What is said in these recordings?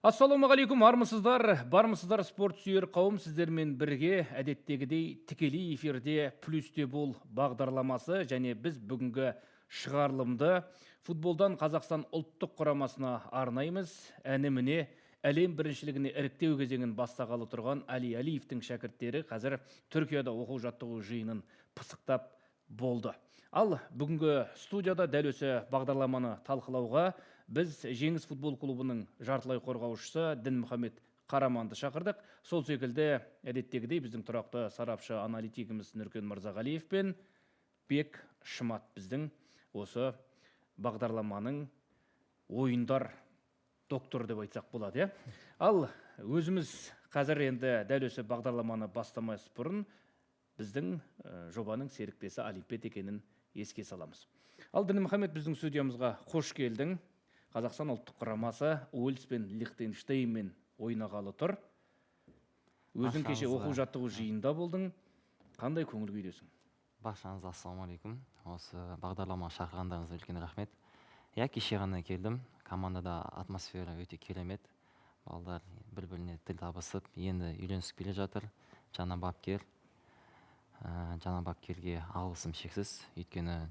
Ассалаумағалейкум, армысыздар, бармысыздар спорт сүйер қауым, сіздермен бірге әдеттегідей тікелей эфирде плюсте бол бағдарламасы және біз бүгінгі шығарылымды футболдан Қазақстан ұлттық құрамасына арнаймыз. Әні міне әлем біріншілігіне іріктеу кезеңін бастағалы тұрған Али Алиевтің шәкірттері қазір Түркияда оқу жаттығу жиынын пысықтап болды. Ал бүгінгі студияда дәл осы бағдарламаны талқылауға біз Жеңіс футбол клубының жартылай қорғаушысы Дінмұхамед Қараманды шақырдық. Сол секілді әдеттегідей біздің тұрақты сарапшы аналитигіміз Нұркен Мырзағалиев пен Бек Шымат біздің осы бағдарламаның ойындар доктор деп айтсақ болады, иә? Ал өзіміз қазір енді дәл осы бағдарламаны бастамас бұрын біздің жобаның серіктесі Алипет екенін еске саламыз. Ал Дінмұхамед біздің студиямызға қош келдің. Қазақстан ұлттық құрамасы Уэльс пен Лихтенштейнмен ойнағалы тұр. Өзің кеше оқу жаттығу жиында болдың. Қандай көңіл күйдесің? Баршаңызға ассалаумағалейкум. Осы бағдарлама шақырғандарыңызға үлкен рахмет. Кеше ғана келдім. Командада атмосфера өте керемет. Балдар бір-біріне тіл табысып, енді үйренісіп келе жатыр. Жаңа бапкерге алғысым шексіз. Өйткені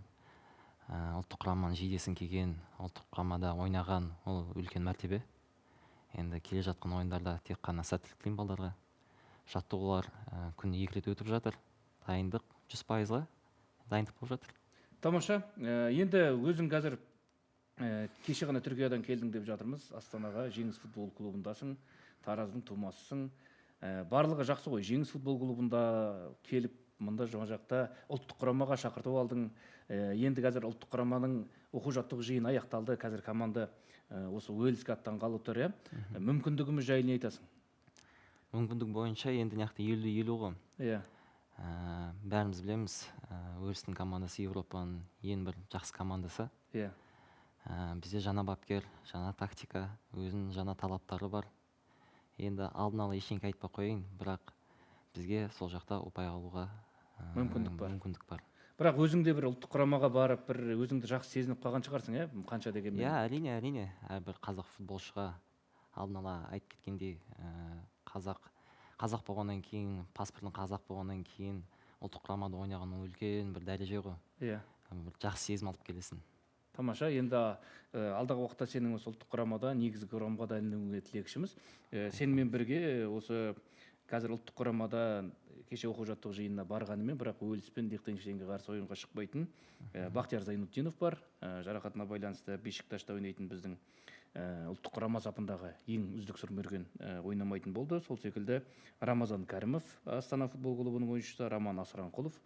ұлттық құраманың жейдесін келген, ұлттық құрамада ойнаған, ол үлкен мәртебе. Енді келе жатқан ойындарда тек қана сәттілік тілеймін балдарға. Жаттығулар күніне 2 рет өтіп жатыр. Дайындық 100%-ға дайындық болып жатыр. Тамаша. Енді өзің қазір кеше ғана Түркиядан келдің деп жатырмыз. Астанаға Жеңіс футбол клубындасың, Тараздың тумасысың. Барлығы жақсы ғой. Жеңіс футбол клубында келіп, мұнда жаңа жақта ұлттық құрамаға шақыртып алдың. Енді қазір ұлттық құраманың оқу жаттығу жиыны аяқталды. Қазір команда осы Уэльске аттанғалы тұр, иә? Мүмкіндігіміз жайлы не айтасың? Мүмкіндік бойынша енді нақты 50-50 ғой. Иә. Бәріміз білеміз, Уэльстің командасы Европаның ең бір жақсы командасы. Иә. Бізде жаңа бапкер, жаңа тактика, өзінің жаңа талаптары бар. Енді алдын ала ештеңе айтпай қояйын, бірақ бізге сол жақта ұпай алуға мүмкіндік бар. Бірақ өзіңде бір ұлттық құрамаға барып, бір өзіңді жақсы сезініп қалған шығарсың, иә? Қанша дегенмен. Иә, әрине. Әрбір қазақ футболшыға алдын ала айтып кеткендей, қазақ болғаннан кейін, паспортың қазақ болғаннан кейін ұлттық құрамада ойнаған үлкен бір дәреже ғой. Иә. Бір жақсы сезім алып келесің. Тамаша. Енді алдағы уақытта сенің осы ұлттық құрамада, негізгі құрамға дайындалуға тілекшіміз. Сенімен бірге осы қазір ұлттық құрамада кеше оқу жаттығу жиынына барғанымен, бірақ Уэльс пен Лихтенштейнге қарсы ойынға шықпайтын Бахтияр Зайнутдинов бар. Жарақатына байланысты Бешикташта ойнайтын біздің ұлттық құрама сапындағы ең үздік сұрмерген ойнамайтын болды. Сол секілді Рамазан Кәрімов, Астана футбол клубының ойыншысы, Роман Асранқұлов,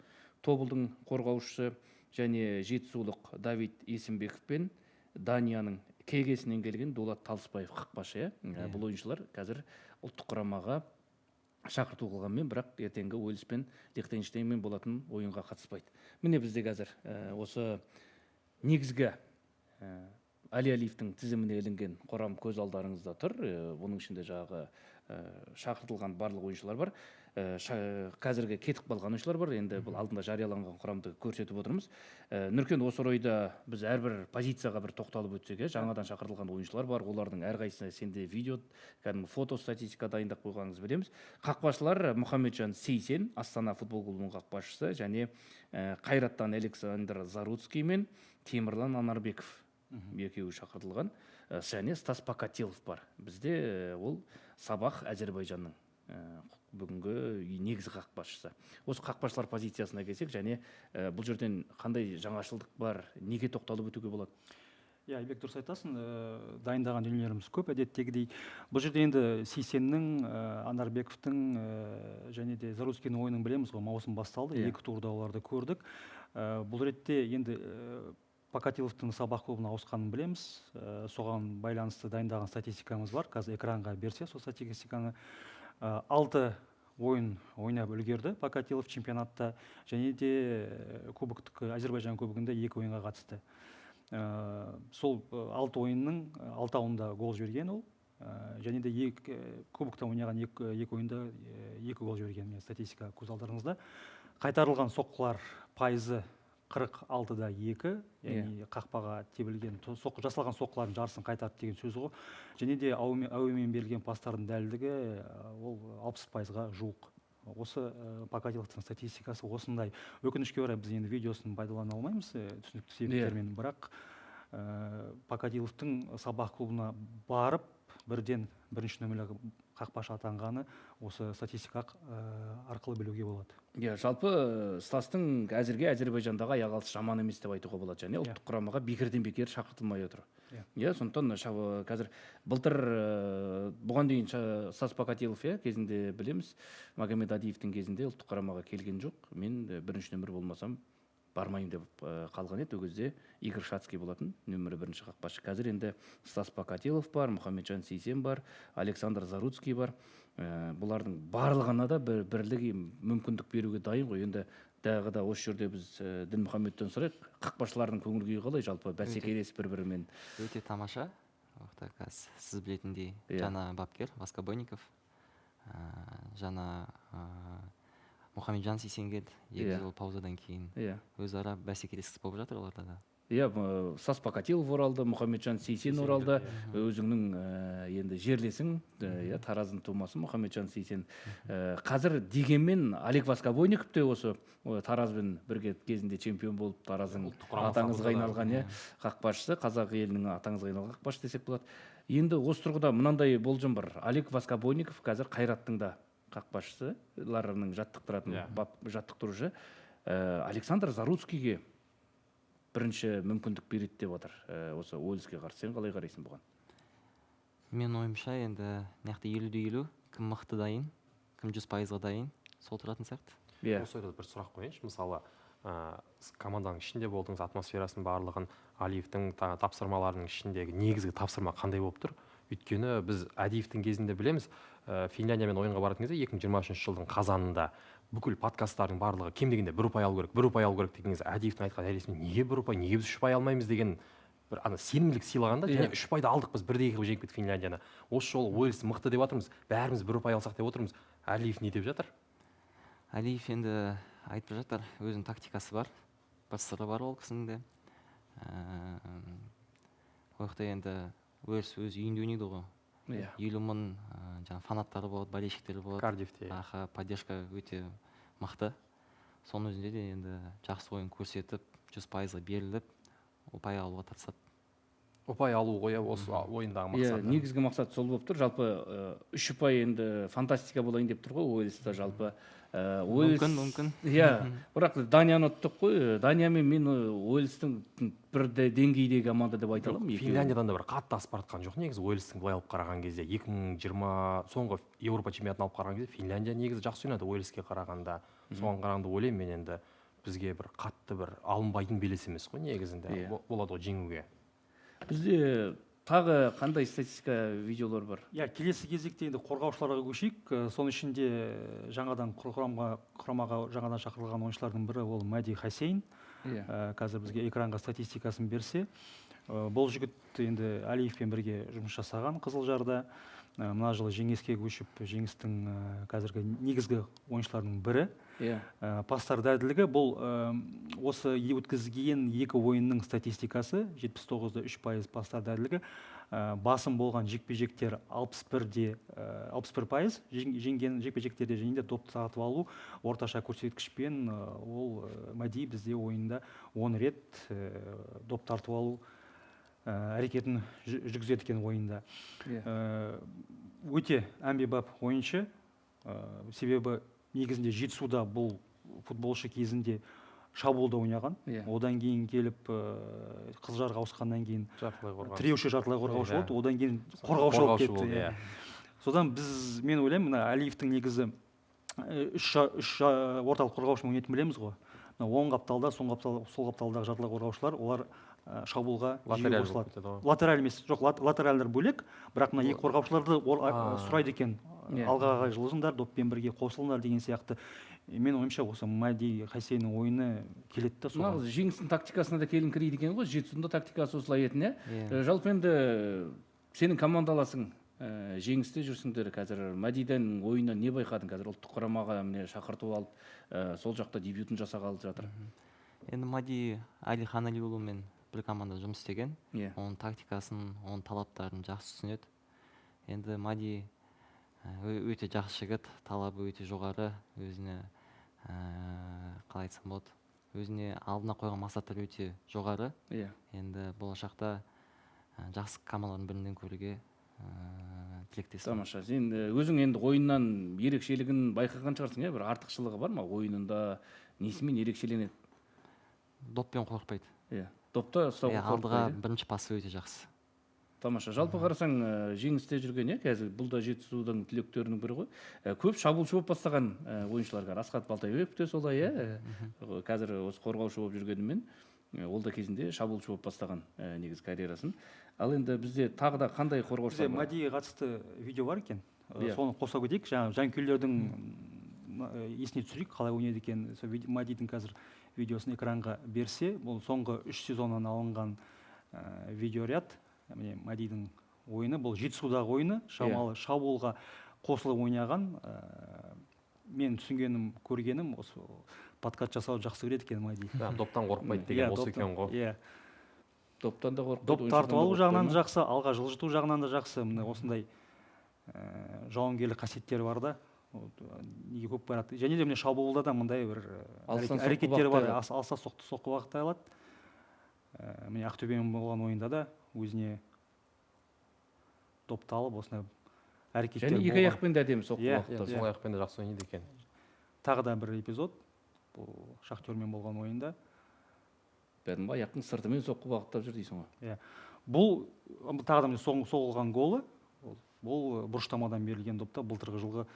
Тобылдың қорғаушысы және жетісулық Давид Есімбеков пен Данияның кегесінен келген Дулат Талыспаев қақпашы. Бұл ойыншылар қазір ұлттық құрамаға шақырту қылғанмен, бірақ ертеңгі Уэльс пен Лихтенштейнмен болатын ойынға қатыспайды. Міне бізде қазір осы негізгі Али Алиевтің тізіміне ілінген құрам көз алдарыңызда тұр. Бұның ішінде жағы шақыртылған барлық ойыншылар бар. Қазіргі кетіп қалған ойыншылар бар. Енді бұл алдында жарияланған құрамды көрсетіп отырмыз. Нұркен, осы орайда біз әрбір позицияға бір тоқталып өтсек, жаңадан шақыртылған ойыншылар бар. Олардың әрқайсысына сенде видео, кәдімгі фото статистика дайындап қойғаныңызды білеміз. Қақпашылар Мұхамеджан Сейсен, Астана футбол клубының қақпашысы, және Қайраттан Александр Заруцкий мен Темірлан Анарбеков екеуі шақыртылған, және Стас Покатилов бар. Бізде ол Сабах Әзербайжанның бүгінгі негізгі қақпашысы. Осы қақпашылар позициясына келсек, және бұл жерден қандай жаңашылдық бар, неге тоқталып өтуге болады? Айбек, дұрыс айтасың, дайындаған дүниелеріміз көп. Әдеттегідей бұл жерде енді Сейсеннің, Анарбековтың және де Заруцкийдің ойынын білеміз ғой, маусым басталды, 2 турда оларды көрдік. Бұл ретте енді Покатиловтың Сабақ клубына ауысқанын білеміз. Соған байланысты дайындаған статистикамыз бар. Қазір экранға берсе, сол статистиканы 6 ойын ойнап үлгерді Покатилов чемпионатта, және де Әзербайжан кубогында 2 ойынға қатысты. Сол 6 ойынның 6-ауында гол жіберген ол, және де кубокта ойнаған 2 ойында 2 гол жіберген. Статистика көз алдарыңызда. Қайтарылған соққылар пайызы 46-да 2, яғни қақпаға тебілген жасалған соққылардың жартысын қайтарды деген сөз ғой. Және де әуемен берілген пастардың дәлдігі ол 60%-ға жуық. Осы Покатиловтың статистикасы осындай. Өкінішке орай біз енді видеосын пайдалана алмаймыз түсінікті себептермен, бірақ Покатиловтың сабақ клубына барып бірден бірінші нөмірлі қақпашы атанғаны осы статистика арқылы білуге болады. Жалпы Стастың әзірге Әзербайжандағы аяқ алысы жаман емес деп айтуға болады, және ұлттық құрамаға бекерден бекер шақыртылмай отыр. Сондықтан қазір былтыр бұған дейін Стас Покатилов кезінде білеміз, Магомед Адиевтің кезінде ұлттық құрамаға келген жоқ. Мен бірінші нөмір болмасам бармайым деп қалған еді. Ол кезде Игорь Шацкий болатын, нөмірі бірінші қақпашы. Қазір енді Стас Покатилов бар, Мұхамеджан Сейсен бар, Александр Заруцкий бар. Бұлардың барлығына да бірлігі мүмкіндік беруге дайын ғой. Енді дағы да осы жерде біз Дінмұхамедтен сұрайық, қақпашылардың көңіл күйі қалай, жалпы бәсекелес бір-бірімен? Өте тамаша. Сіз білетіндей жаңа бапкер Воскобойников, жаңа Мұхамеджан Сейсен келді, 2 жыл паузадан кейін. Өзара бәсекелестік болып жатыр оларда да. Стас Покатилов оралды, Мұхамеджан Сейсен оралды. Өзіңнің енді жерлесің, Тараздың тумасы Мұхамеджан Сейсен. Қазір дегенмен Олег Воскобойников те осы Таразбен бірге кезінде чемпион болып, Тараздың атаңызға айналған қақпашысы, қазақ елінің атаңызға айналған қақпашы десек болады. Енді осы тұрғыда мынандай болжам бар. Олег Воскобойников қазір Қайраттың да қақпашысы, ларының жаттықтырушы. Александр Заруцкийге бірінші мүмкіндік береді деп отыр осы Уэльске қарсы. Сен қалай қарайсың бұған? Мен ойымша енді нақты 50-50, кім мықты дайын, кім 100%-ға дайын, сол тұратын сияқты. Осы ойда бір сұрақ қояйыншы. Мысалы, команданың ішінде болдыңыз, атмосферасын барлығын, Алиевтің тапсырмаларының ішіндегі негізгі тапсырма қандай болып тұр? Өйткені біз Адиевтің кезінде білеміз, Финляндиямен ойынға баратын кезде 2023 жылдың қазанында бүкіл подкасттардың барлығы кем дегенде 1 ұпай алу керек деген кезде Адиевтің айтқан әресіне неге 1 ұпай, неге біз 3 ұпай алмаймыз деген бір сенімділік сыйлағанда, және 3 ұпайды алдық біз 1-2 қылып жеңіп кеттік Финляндияны. Осы жолы Уэльс мықты деп отырмыз, бәріміз 1 ұпай алсақ деп отырмыз. Алиев не деп жатыр? Алиев енді айтып жатыр, өзінің тактикасы бар, бір сыры бар ол кісінің де. Ояқта енді Уэльс өз үйінде ойнайды ғой. 50 мың фанаттары болады, болельщиктері болады. Кардифте. Поддержка өте мықты. Соның өзінде де енді жақсы ойын көрсетіп, 100%-ға беріліп, ұпай алуға тырысады. Ұпай алу ғой осы ойындағы мақсат. Негізгі мақсат сол болып тұр. Жалпы 3 ұпай енді фантастика болайын деп тұр ғой Уэльста жалпы. Мүмкін. Бірақ Данияны ұттық қой. Даниямен мен Уэльстің бір деңгейдегі команда деп айта аламын. Финляндиядан да бір қатты асып бара жоқ негізі. Уэльстің былай алып қараған кезде 2020 соңғы Еуропа чемпионатын алып қараған кезде Финляндия негізі жақсы ойнады Уэльске қарағанда. Соған қарағанда ойлаймын мен енді бізге бір қатты бір алынбайтын белес емес қой негізінде. Болады ғой жеңуге. Бізде тағы қандай статистика видеолар бар? Келесі кезекте енді қорғаушыларға көшейік. Соның ішінде жаңадан құрамаға жаңадан шақырылған ойыншылардың бірі ол Мади Хасейн. Қазір бізге экранға статистикасын берсе, бұл жігіт енді Алиевпен бірге жұмыс жасаған Қызылжарда. Мына жылы жеңіске көшіп, жеңістің қазіргі негізгі ойыншыларының бірі. Пастар дәлдігі бұл осы өткізген 2 ойынның статистикасы, 79-да 3% пастар дәлдігі. Басым болған жекпе-жектер 61%, жеңген жекпе-жектерде және де допты сатып алу орташа көрсеткішпен ол Мади бізде ойында 10 рет доп тартып алу әрекетін жүргізеді екен ойында. Өте әмбебап ойыншы, себебі негізінде Жетісуда бұл футболшы кезінде шабуылда ойнаған. Одан кейін келіп Қызылжарға ауысқаннан кейін тіреуші жартылай қорғаушы болды, одан кейін қорғаушы болып кетті. Содан мен ойлаймын, Алиевтің негізі 3 орталық қорғаушының ойнайтынын білеміз ғой. Оң қапталда, сол қапталдағы жартылай қорғаушылар, олар шабуылға жиі қосылады. Латераль емес, жоқ, латеральдер бөлек, бірақ мына 2 қорғаушыларды сұрайды екен. Алғаға жылжыңдар, доппен бірге қосылыңдар деген сияқты. Мен ойымша осы Мади Хасейннің ойыны келеді да соған. Жеңістің тактикасына да келіңкірейді екен ғой, Жетісуда тактикасы осылай етін. Жалпы енді сенің командаласың, жеңісте жүрсіңдер. Қазір Мадиден ойына не байқадың? Қазір ұлттық құрамаға шақырту алып, сол жақта дебютын жасағалы жатыр. енді Мади Алихан Алиұлымен бір командада жұмыс істеген. Иә. Оның тактикасын, оның талаптарын жақсы түсінеді. Енді Мади өте жақсы жігіт, талабы өте жоғары, өзіне қалай айтсам болады, өзіне алдына қойған мақсаттар өте жоғары. Иә. Енді болашақта жақсы командалардың бірінен көруге тілектеспін. Тамаша. Сен өзің енді ойыннан ерекшелігін байқаған шығарсың, иә? Бір артықшылығы бар ма ойынында? Несімен ерекшеленеді? Доппен қорықпайды. Иә. Допта ұстауға Алдыға қорықпайды. бірінші пасы өте жақсы. Тамаша. Жалпы қарасаң, жеңісте жүрген, иә, қазір бұл да жетісудың түлектерінің бірі ғой. Көп шабуылшы болып бастаған ойыншылар бар. Асхат Балтабеков те солай, иә. Қазір осы қорғаушы болып жүргенімен, ол да кезінде шабуылшы болып бастаған негізі карьерасын. Ал енді бізде тағы да қандай Бізде қорғаушылар бар? Мадиге қатысты видео бар екен. Иә. Соны қоса кетейік. Жаңағы жанкүйерлердің есіне түсірейік, қалай ойнайды екен. Мадидің қазір видеосын экранға берсе, бұл соңғы 3 сезоннан алынған видеоряд. Міне Мадидің ойыны, бұл жетісудағы ойыны, шамалы шабуылға қосылып ойнаған. Мен түсінгенім, көргенім, осы подкаст жасауды жақсы көреді екен Мади. Доптан қорықпайды деген осы екен ғой. Иә. Доптан да қорықпайды. Доп тартып алу жағынан да жақсы, алға жылжыту жағынан да жақсы. Міне осындай жауынгерлік қасиеттері бар да. Неге көп барады. Және де міне шабуылда да мындай бір әрекеттері бар. Алса соққы бағыттай алады. Міне Ақтөбемен болған ойында да өзіне допты алып осындай әрекеттер болған. Және екі аяқпен де әдемі соққы бағытта. Сол аяқпен де жақсы ойнайды екен. Тағы да бір эпизод. Бұл Шахтермен болған ойында. Бәдім аяқтың сыртымен соққы бағыттап жүр дейсің ғой. Бұл тағы да соғылған голы. Бұл бұрыштамадан берілген допта былтырғы жылғы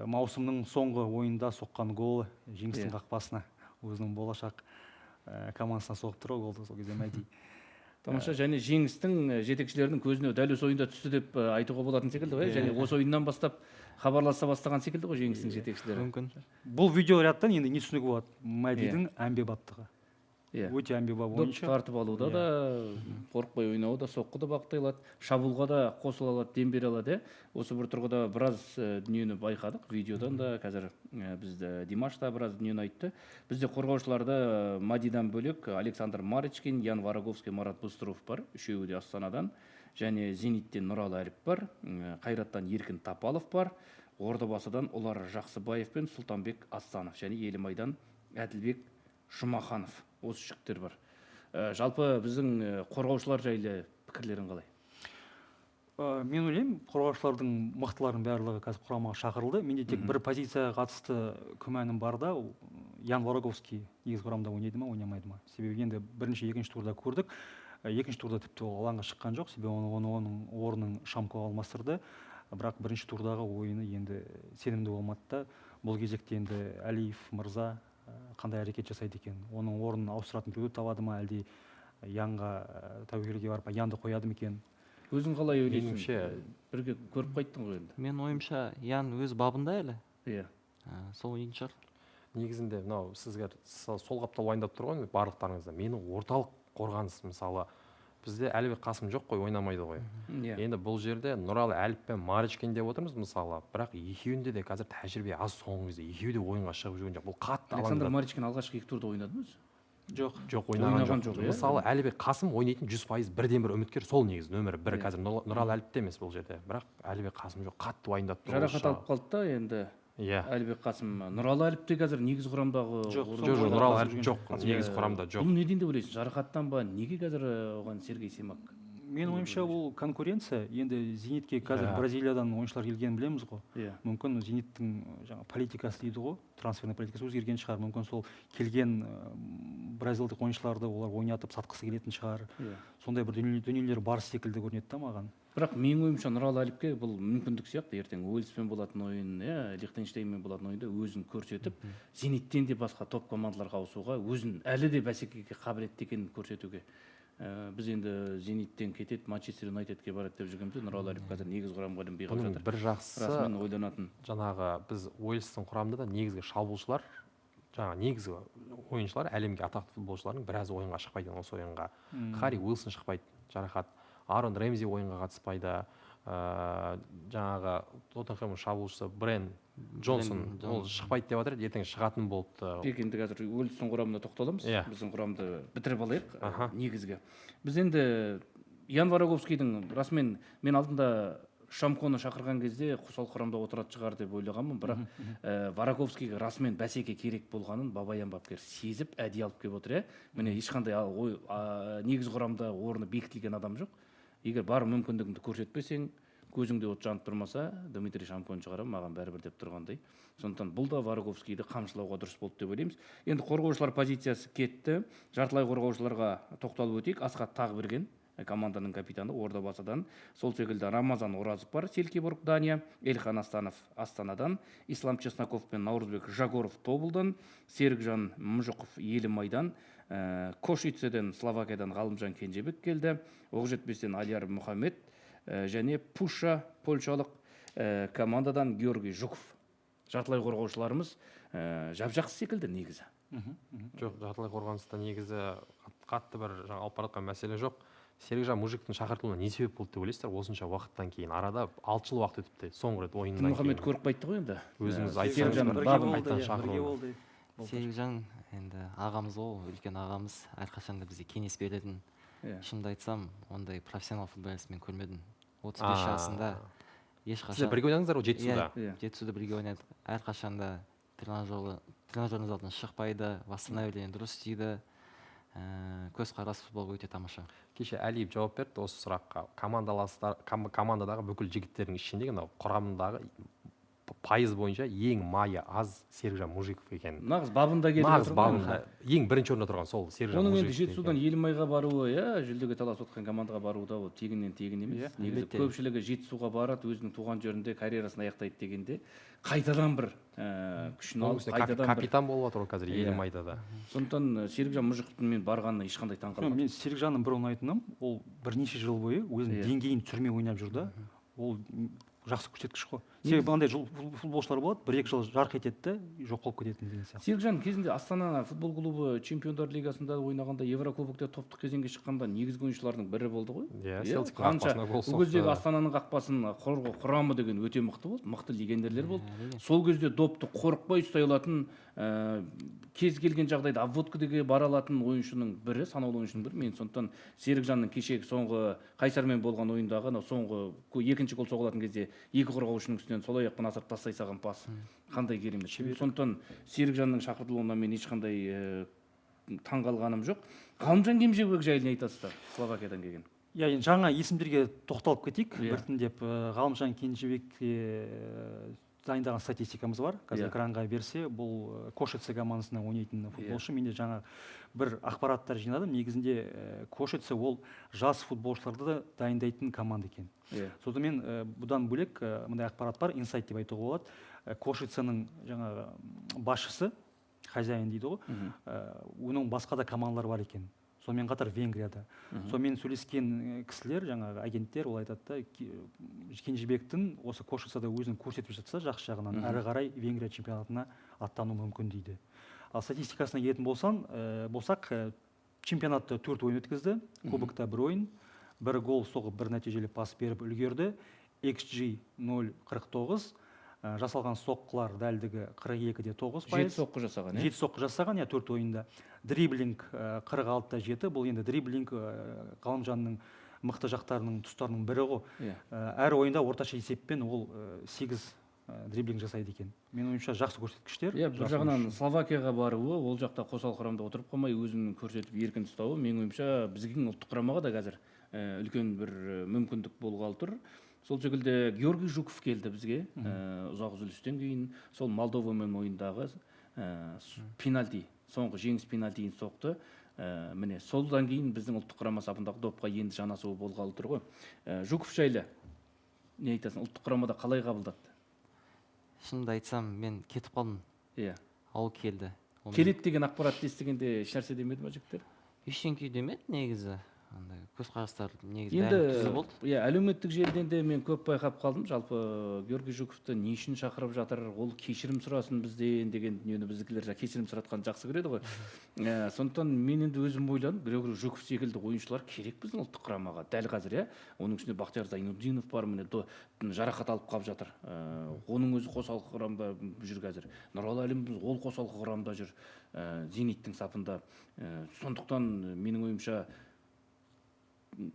маусымның соңғы ойында соққан голы жеңістің қақпасына, өзінің болашақ командасына соғып тұр голды сол кезде Мади. Тамаша. Және жеңістің жетекшілерінің көзіне дәл осы ойында түсті деп айтуға болатын секілді ғой. Және осы ойыннан бастап хабарласа бастаған секілді ғой жеңістің жетекшілері. Мүмкін. Бұл видеорядтан енді не түсінуге болады? Мадидің әмбебаптығы. Өте әмбебап ойыншы. Доп тартып алуда да, қорықпай ойнауы да, соққы да бағыттай алады, шабуылға да қосыла алады, дем бере алады. Осы бір тұрғыда біраз дүниені байқадық, видеодан да, қазір бізді Димаш та біраз дүниені айтты. Бізде қорғаушыларда Мадидан бөлек Александр Маричкин, Ян Вараговский, Марат Быстров бар, үшеуі де Астанадан. Және Зениттен Нұралы Әліп бар, Қайраттан Еркін Тапалов бар, Ордабасыдан Олар Жақсыбаев пен Сұлтанбек Астанов, және Елімайдан Әділбек Жұмаханов. Осы жігіттер бар. Жалпы біздің қорғаушылар жайлы пікірлерің қалай? Мен ойлаймын, қорғаушылардың мықтылардың барлығы қазір құрамаға шақырылды. Менде тек бір позицияға қатысты күмәнім бар да, Ян Вараговский негізгі құрамда ойнайды ма, ойнамайды ма? Себебі енді бірінші, екінші турда көрдік. Екінші турда тіпті ол алаңға шыққан жоқ, себебі оның орнын Шамко алмастырды. Бірақ бірінші турдағы ойыны енді сенімді болмады да. Бұл кезекте енді Әлиев мырза қандай әрекет жасайды екен? Оның орнын ауыстыратын біреуді табады ма, әлде Янға тәуекелге барып Янды қояды ма екен? Өзің қалай ойлайсың? Бірге көріп қайттың ғой енді. Мен ойымша Ян өз бабында әлі. Иә. Сол ойын шығар. Негізінде мынау сіздер сол қаптал уайымдап тұр ғой барлықтарыңызда. Менің орталық қорғаныс мысалы бізде Әлібек Қасым жоқ қой, ойнамайды ғой. Енді бұл жерде Нұралы Әліп пен Маричкин деп отырмыз мысалы, бірақ екеуінде де қазір тәжірибе аз, соңғы кезде екеуі де ойынға шығып жүрген жоқ. Бұл қатты Александр Маричкин алғашқы екі турда ойнады ма өзі? Жоқ, ойнаған жоқ. Мысалы Әлібек Қасым ойнайтын 100% бірден бір үміткер, сол негізі нөмірі бірі. Қазір Нұралы Әліп те емес бұл жерде, бірақ Әлібек Қасым жоқ, қатты уайымдап тұр. Жарақат алып қалды да енді. Әлібек Қасым. Нұралы Әліп те қазір негізі құрамдағы жоқ, Нұралы Әліп жоқ, негізі құрамда жоқ. Бұл неден деп ойлайсың? Жарақаттан ба? Неге қазір оған Сергей Семак? Мен ойымша бұл конкуренция. Енді Зенитке қазір Бразилиядан ойыншылар келгенін білеміз ғой. Мүмкін Зениттің политикасы дейді ғой, трансферный политикасы өзгерген шығар. Мүмкін сол келген бразилдық ойыншыларды олар ойнатып сатқысы келетін шығар. Сондай бір дүниелер бар секілді көрінеді да маған. Бірақ менің ойымша Нұралы Әліпке бұл мүмкіндік сияқты. Ертең Уэльспен болатын ойын, Лихтенштейнмен болатын ойында өзін көрсетіп, Зениттен де басқа топ командаларға ауысуға, өзін әлі де бәсекеге қабілетті екенін көрсетуге. Біз енді Зениттен кетеді, Манчестер Юнайтедке барады деп жүргенбіз. Нұралы Әліп қазір негізгі құрамға ілінбей қалып жатыр. Бір жақсысы расымен ойланатын. Жаңағы біз Уэльстің құрамында да негізгі шабуылшылар, жаңағы негізгі ойыншылар, әлемге атақты футболшылардың біразы ойынға шықпайды осы ойынға. Харри Уилсон шықпайды, жарақат. Арон Рэмзи ойынға қатыспайды. жаңағы тоттенхэм шабуылшысы Брен Джонсон ол шықпайды деп жатыр, ертең шығатын болыпты. тек енді қазір өлістің құрамына тоқталамыз. Иә. Біздің құрамды бітіріп алайық. Аха. Негізгі біз енді Ян Вараговскийдің расымен мен алдында Шамконы шақырған кезде сол құрамда отырады шығар деп ойлағанмын, бірақ Вараговскийге расымен бәсеке керек болғанын Бабаян бапкер сезіп әдейі алып келіп отыр. Міне ешқандай негізгі құрамда орны бекітілген адам жоқ. Егер бар мүмкіндігіңді көрсетпесең, көзіңде от жанып тұрмаса, Дмитрий Шамконы шығарамын, маған бәрібір деп тұрғандай. Сондықтан бұл да Вараговскийді қамшылауға дұрыс болды деп ойлаймыз. Енді қорғаушылар позициясы кетті. Жартылай қорғаушыларға тоқталып өтейік. Асхат Тағберген, команданың капитаны Ордабасыдан. Сол секілді Рамазан Оразов бар, Селькебург, Дания. Эльхан Астанов Астанадан. Ислам Чесноков пен Наурызбек Жагоров Тобылдан. Серікжан Мұжықов Елімайдан. Кошицеден Словакиядан Ғалымжан Кенжебек келді. Оқжетпестен Алияр Мұхаммед. Және Пуша польшалық командадан Георгий Жуков. Жартылай қорғаушыларымыз жап-жақсы секілді негізі. Жоқ, жартылай қорғаныста негізі қатты бір алып бара жатқан мәселе жоқ. Серікжан Мұжиктің шақыртылуына не себеп болды деп ойлайсыздар? Осынша уақыттан кейін, арада 6 жыл уақыт өтіпті, соңғы рет ойыннан кейін. Мұхаммед көріп қайтты ғой енді. Өзіңіз Серікжанның бабын қайтадан шақыру. Серікжан енді ағамыз ол, үлкен ағамыз, әрқашанда бізге кеңес беретін. Шынымды айтсам, ондай профессионал футболист мен көрмедім. 35 жасында ешқашан. Сіздер бірге ойнадыңыздар ғой Жетісуда? Жетісуда бірге ойнадық. Әрқашанда тренажерный залдан шықпайды, восстановление дұрыс істейді. Көзқарасы футболға өте тамаша. Кеше Әлиев жауап берді осы сұраққа. Командадағы бүкіл жігіттердің ішіндегі құрамындағы пайыз бойынша ең майы аз Серікжан Мұжиков екен. Нағыз бабында келіп Нағыз бабында. Ең бірінші орында тұрған сол Серікжан Мұжиков. Оның Мұжиков. енді Жетісудан Елімайға баруы, жүлдеге таласып отқан командаға баруы да тегіннен емес. Негізі көпшілігі Жетісуға барады, өзінің туған жерінде карьерасын аяқтайды дегенде қайтадан бір күшін алып, қайтадан бір капитан болып отыр қазір Елімайда да. Сондықтан Серікжан Мұжиковтың мен барғанына ешқандай таңқалмадым. Мен Серікжанның бір ұнайтыным, ол бірнеше жыл бойы өзінің деңгейін түсірмей ойнап жүрді. Ол жақсы көрсеткіш қой. Себебі андай футболшылар болады, 1-2 жыл жарқ етеді, жоқ болып кететін деген сияқты. Серікжан кезінде Астана футбол клубы Чемпиондар лигасында ойнағанда, Еврокубокта топтық кезеңге шыққанда негізгі ойыншылардың бірі болды ғой. Селтиктің қақпасына гол соқты. Бұл кездегі Астананың қақпасын қорғау құрамы деген өте мықты болды, мықты легендерлер болды. Сол кезде допты қорықпай ұстай алатын, кез келген жағдайда обводкаға бара алатын ойыншының бірі, санаулы ойыншының бірі. Мен сондықтан Серікжанның кешегі соңғы Қайсармен болған ойындағы соңғы екінші гол соғылатын кезде екі қорғаушының үстінен сол аяқпен асырып тастай салған пас қандай керемет. Сондықтан Серікжанның шақыртылуына мен ешқандай таңғалғаным жоқ. Ғалымжан Кенжебек жайлы не айтасыздар, Словакиядан келген? Енді жаңа есімдерге тоқталып кетейік. Біртіндеп Ғалымжан Кенжебекке дайындаған статистикамыз бар. Қазір экранға берсе, бұл Кошице командасында ойнайтын футболшы. Менде жаңа бір ақпараттар жинадым. Негізінде Кошице ол жас футболшыларды дайындайтын команда екен. Сонымен бұдан бөлек мындай ақпарат бар, инсайт деп айтуға болады. Кошиценің жаңағы басшысы, хозяин дейді ғой, оның басқа да командалар бар екен. Сонымен қатар Венгрияда. Сонымен сөйлескен кісілер, жаңағы агенттер, ол айтады да, Кенжебектің осы Кошицада өзін көрсетіп жатса, жақсы жағынан әрі қарай Венгрия чемпионатына аттану мүмкін дейді. Ал статистикасына келетін болсақ, чемпионатта 4 ойын өткізді, кубокта 1 ойын, 1 гол соғып, 1 нәтижелі пас беріп үлгерді, XG 0.49, жасалған соққылар дәлдігі 42-9%. 7 соққы жасаған, 7 соққы жасаған, 4 ойында. Дриблинг 46-7, бұл енді дриблинг Ғалымжанның мықты жақтарының тұстарының бірі ғой. Әр ойында орташа есеппен ол 8 дриблинг жасайды екен. Мен ойымша жақсы көрсеткіштер. Бір жағынан Словакияға баруы, ол жақта қосал құрамда отырып қалмай өзінің көрсетіп еркін ұстауы, мен ойымша біздің ұлттық құрамаға да қазір үлкен бір мүмкіндік болғалы тұр. Сол секілді Георгий Жуков келді бізге, ұзақ үзілістен кейін, сол Молдовамен ойындағы пенальти, соңғы жеңіс пенальтиін соқты. Міне, солдан кейін біздің ұлттық құрама сапындағы допқа енді жанасуы болғалы тұр ғой. Жуков жайлы не айтасың, ұлттық құрамада қалай қабылдады? Шынымды айтсам, мен кетіп қалдым. Ол келді. Келеді деген ақпаратты естігенде ешнәрсе демеді ме жігіттер? Ештеңке демеді негізі. андай көзқарастар негізі Енді бәрі түзу болды. иә, әлеуметтік желіден де мен көп байқап қалдым. Жалпы Георгий Жуковты не үшін шақырып жатыр, ол кешірім сұрасын бізден деген дүниені біздікілер кешірім сұратқанды жақсы көреді ғой. Сондықтан мен енді өзім ойладым, Георгий Жуков секілді ойыншылар керек біздің ұлттық құрамаға. Дәл қазір иә, оның ішінде Бақтияр Зайнутдинов бар, міне жарақат алып қалып жатыр. Оның өзі қосалқы құрамда жүр қазір. Нұралы Әлімбіз ол қосалқы құрамда жүр, Зениттің сапында. Сондықтан менің ойымша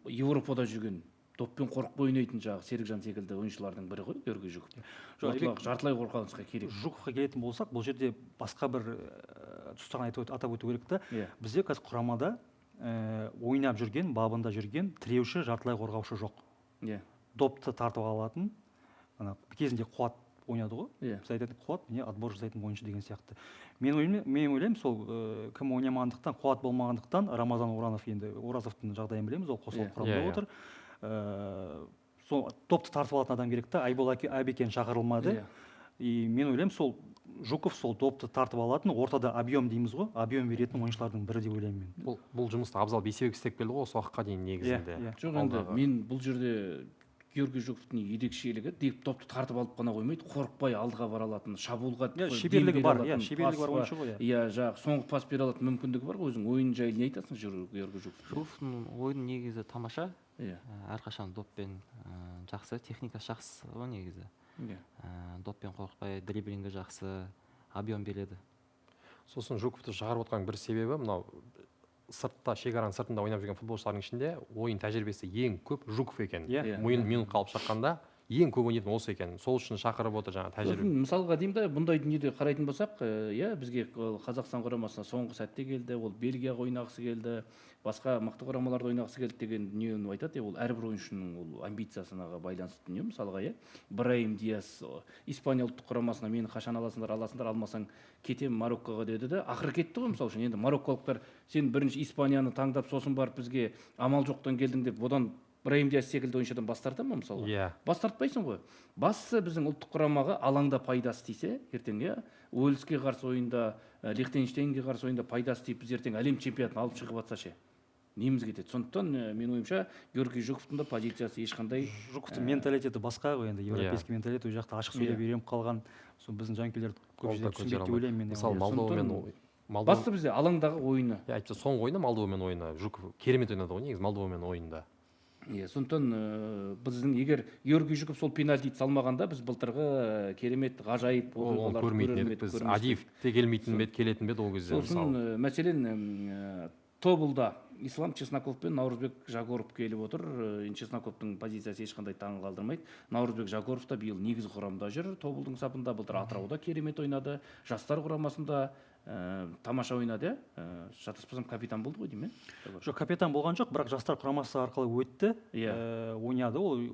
Европада жүрген доппен қорықпай ойнайтын жағы Серікжан секілді ойыншылардың бірі ғой Георгий Жуков. Жартылай қорғанысқа керек. Жуковқа келетін болсақ, бұл жерде басқа бір тұстарын атап өту керек та. Бізде қазір құрамада ойнап жүрген, бабында жүрген тіреуші, жартылай қорғаушы жоқ. Допты тартып алатын, кезінде Қуат ойнады ғой. Біз айтатын Қуат, міне отбор жасайтын ойыншы деген сияқты. Мен ойлаймын, сол кім ойнамағандықтан, Қуат болмағандықтан, Рамазан Уранов, енді Оразовтың жағдайын білеміз, ол қосылып құрамда отыр. Сол топты тартып алатын адам керек та, Айбол Әбекен шақырылмады. И мен ойлаймын, сол Жуков сол топты тартып алатын, ортада объем дейміз ғой, объем беретін ойыншылардың бірі деп ойлаймын мен. Бұл жұмысты Абзал Бейсебек істеп келді ғой, осы уақытқа дейін негізінде. Жоқ, енді мен бұл жерде Георгий Жуковтың ерекшелігі топты тартып алып қана қоймайды, қорықпай алдыға бара алатын, шабуылға шеберлігі бар ойыншы ғой. Иә, соңғы пас бере алатын мүмкіндігі бар ғой. Өзің ойын жайлы не айтасың Георгий Жуков? Жуковтың ойыны негізі тамаша. Әрқашан доппен жақсы, техникасы жақсы ғой негізі. Доппен қорықпай, дриблингі жақсы, объем береді. Сосын Жуковты шығарып отқан бір себебі мынау сыртта, шекараның сыртында ойнап жүрген футболшылардың ішінде ойын тәжірибесі ең көп Жуков екен. Минут қалып шаққанда ең көп ойнайтын осы екен. Сол үшін шақырып отыр жаңа тәжірибе. Мысалға деймін да, бұндай дүниеде қарайтын болсақ, бізге Қазақстан құрамасына соңғы сәтте келді, ол Бельгияға ойнағысы келді, басқа мықты құрамаларда ойнағысы келді деген дүниені айтады. Ол әрбір ойыншының ол амбициясына байланысты дүние. Мысалға Брахим Диас Испания ұлттық құрамасына мені қашан аласыңдар, алмасаң кетем Мароккоға деді де, ақыры кетті ғой. Мысалы үшін енді марокколықтар сен бірінші Испанияны таңдап, сосын барып бізге амал жоқтан келдің деп, одан Брахим Диас секілді ойыншыдан бас тартады ма мысалға? Бас тартпайсың ғой. Бастысы біздің ұлттық құрамаға алаңда пайдасы тисе, ертең Уэльске қарсы ойында, Лихтенштейнге қарсы ойында пайдасы тиіп, біз ертең әлем чемпионатын алып шығып жатса ше, неміз кетеді. Сондықтан мен ойымша Георгий Жуковтың да позициясы ешқандай. Жуковтың менталитеті басқа ғой, енді европейский менталитет, ол жақта ашық сөйлеп үйреніп қалған. Сол біздің жанкүйерлер көп жерде түсінбейді деп ойлаймын мен. Мысалы Молдовамен басты бізде алаңдағы ойыны. Айтса соңғы ойыны Молдовамен ойыны Жуков керемет ойнады ғой негізі Молдовамен ойында. Сондықтан біздің егер Георгий Жуков сол пенальтиді салмағанда біз былтырғы керемет ғажайып оқиғаларды көрмейтін едік біз. Адиев те келмейтін бе, келетін бе ол кезде. Сосын мәселен тобылда Ислам Чесноков пен Наурызбек Жагоров келіп отыр. Чесноковтың позициясы ешқандай таң қалдырмайды. Наурызбек Жагоров та биыл негізгі құрамда жүр. Тобылдың сапында былтыр Атырауда керемет ойнады. Жастар құрамасында тамаша ойнады. Шатаспасам капитан болды ғой деймін. Жоқ, капитан болған жоқ, бірақ жастар құрамасы арқылы өтті. Ойнады. Ол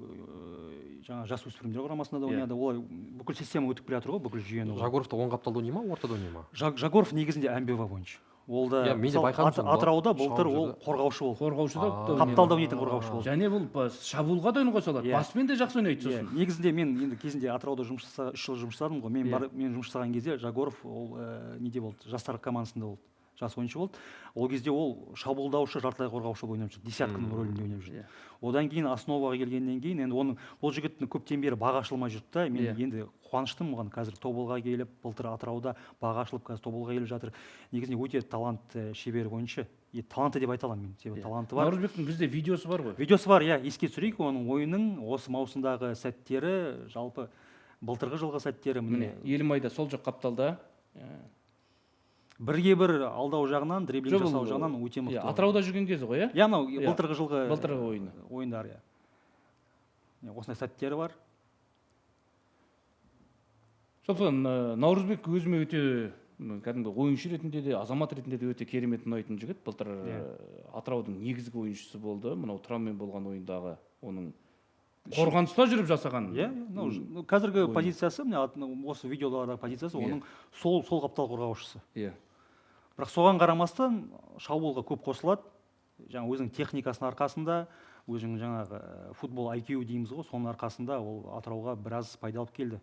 жаңа жасөспірімдер құрамасында да ойнады. Ол бүкіл система өтіп келе жатыр ғой, бүкіл жүйені. Жагоровта оң қапталда ойнай ма, ортада ойнай ма? Жагоров негізінде әмбебап ойыншы. Ол да Атырауда былтыр ол қорғаушы болды. Қапталда ойнайтын қорғаушы болды. Және бұл шабуылға да ойынға салады. Баспен де жақсы ойнайды сосын. Негізінде мен енді кезінде Атырауда 3 жыл жұмыс жасадым ғой. Мен жұмыс жасаған кезде Жагоров ол неде болды? Жастар командасында болды. Жас ойыншы болды. Ол кезде ол шабуылдаушы, жартылай қорғаушы ойнап жүрді. Десятканың рөлінде ойнап жүрді. Одан кейін основаға келгеннен кейін енді оның ол жігіттің көптен бері баға ашылмай жүрді да. Мен енді қуаныштымын оған. Қазір Тобылға келіп, былтыр Атырауда баға ашылып, қазір Тобылға келіп жатыр. Негізінде өте талантты, шебер ойыншы. Таланты деп айта аламын мен. Себебі таланты бар. Наурызбектің бізде видеосы бар ғой. Видеосы бар, еске түсірейік оның ойынның осы маусымдағы сәттері, жалпы былтырғы жылғы сәттері міне. Елімайда сол жақ қапталда бірге бір алдау жағынан, дриблинг жасау жағынан өте мықты. Атырауда жүрген кезі ғой, мынау былтырғы жылғы ойындар. Осындай сәттері бар. Сондықтан Наурызбек өзіме өте кәдімгі ойыншы ретінде де, азамат ретінде де өте керемет ұнайтын жігіт. Былтыр Атыраудың негізгі ойыншысы болды. Мынау Тұранмен болған ойындағы оның қорғаныста жүріп жасаған. Қазіргі позициясы, осы видеодағы позициясы оның сол қаптал қорғаушысы. Бірақ соған қарамастан шабуылға көп қосылады. Жаңа өзінің техникасының арқасында, өзінің жаңағы футбол IQ дейміз ғой, соның арқасында ол Атырауға біраз пайда алып келді.